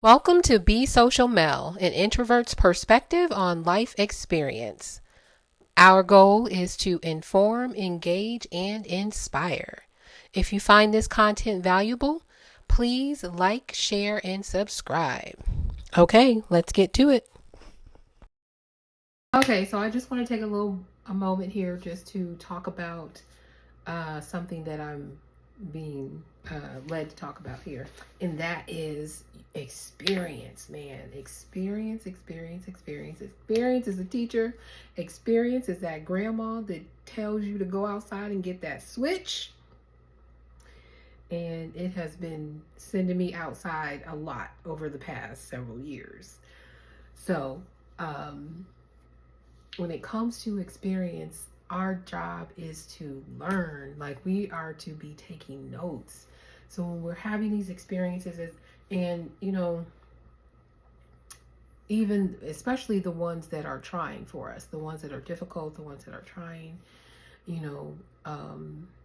Welcome to Be Social Mel, an introvert's perspective on life experience. Our goal is to inform, engage, and inspire. If you find this content valuable, please like, share, and subscribe. Okay, let's get to it. Okay, so I just want to take a moment here just to talk about something that I'm being led to talk about here, and that is experience, man. Experience is a teacher. Experience is that grandma that tells you to go outside and get that switch. And it has been sending me outside a lot over the past several years. So, when it comes to experience, our job is to learn. Like, we are to be taking notes. So when we're having these experiences, and even especially the ones that are trying for us, the ones that are difficult, the ones that are trying, you know,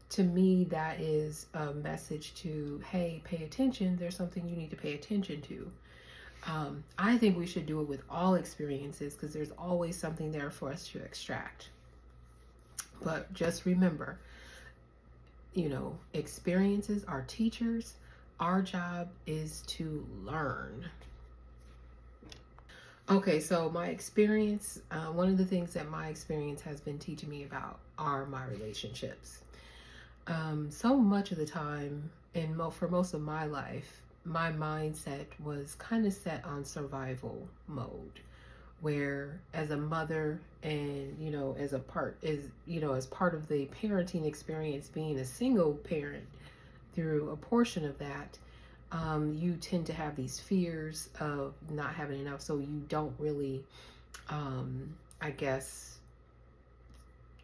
to me, that is a message to, hey, pay attention. There's something you need to pay attention to. I think we should do it with all experiences because there's always something there for us to extract. But just remember, experiences are teachers. Our job is to learn. Okay, so my experience, one of the things that my experience has been teaching me about are my relationships. So much of the time, and for most of my life, my mindset was kind of set on survival mode, where as a mother and as part of the parenting experience, being a single parent through a portion of that, you tend to have these fears of not having enough, so you don't really I guess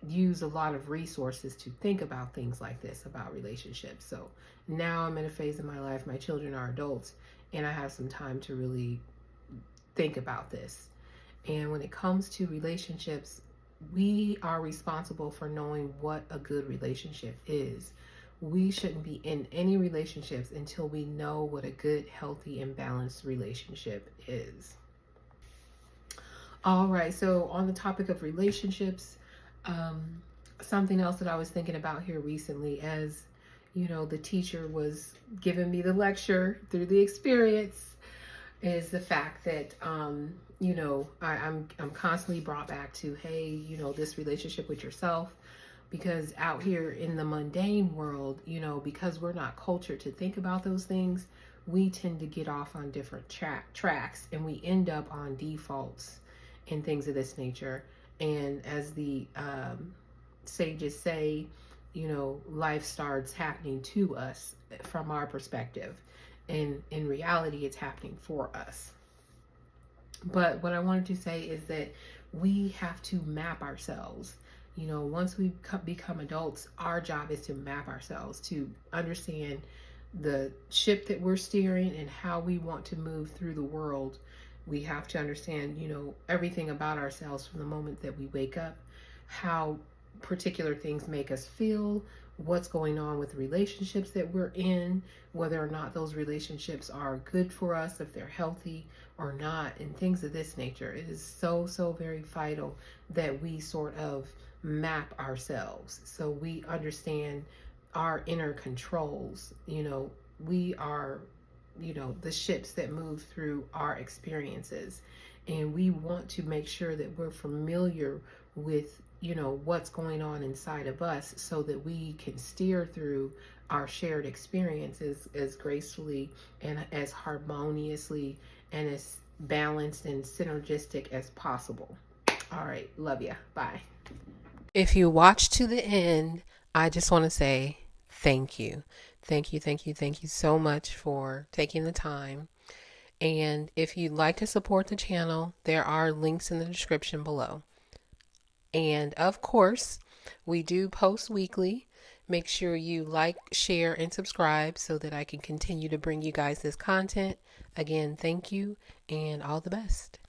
use a lot of resources to think about things like this, about relationships. So now I'm in a phase in my life, my children are adults, and I have some time to really think about this. And when it comes to relationships, we are responsible for knowing what a good relationship is. We shouldn't be in any relationships until we know what a good, healthy, and balanced relationship is. All right, so on the topic of relationships, something else that I was thinking about here recently, as the teacher was giving me the lecture through the experience, is the fact that I'm constantly brought back to, hey, this relationship with yourself, because out here in the mundane world, because we're not cultured to think about those things, we tend to get off on different tracks, and we end up on defaults and things of this nature. And as the sages say, life starts happening to us from our perspective, and in reality it's happening for us. But what I wanted to say is that we have to map ourselves. Once we become adults, our job is to map ourselves, to understand the ship that we're steering and how we want to move through the world. We have to understand, everything about ourselves from the moment that we wake up, how particular things make us feel, what's going on with the relationships that we're in, whether or not those relationships are good for us, if they're healthy or not, and things of this nature. It is so, so very vital that we sort of map ourselves so we understand our inner controls. We are, the ships that move through our experiences, and we want to make sure that we're familiar with what's going on inside of us, so that we can steer through our shared experiences as gracefully and as harmoniously and as balanced and synergistic as possible. All right, love ya, bye. If you watch to the end, I just want to say thank you. Thank you so much for taking the time. And if you'd like to support the channel, there are links in the description below. And of course, we do post weekly. Make sure you like, share, and subscribe so that I can continue to bring you guys this content. Again, thank you and all the best.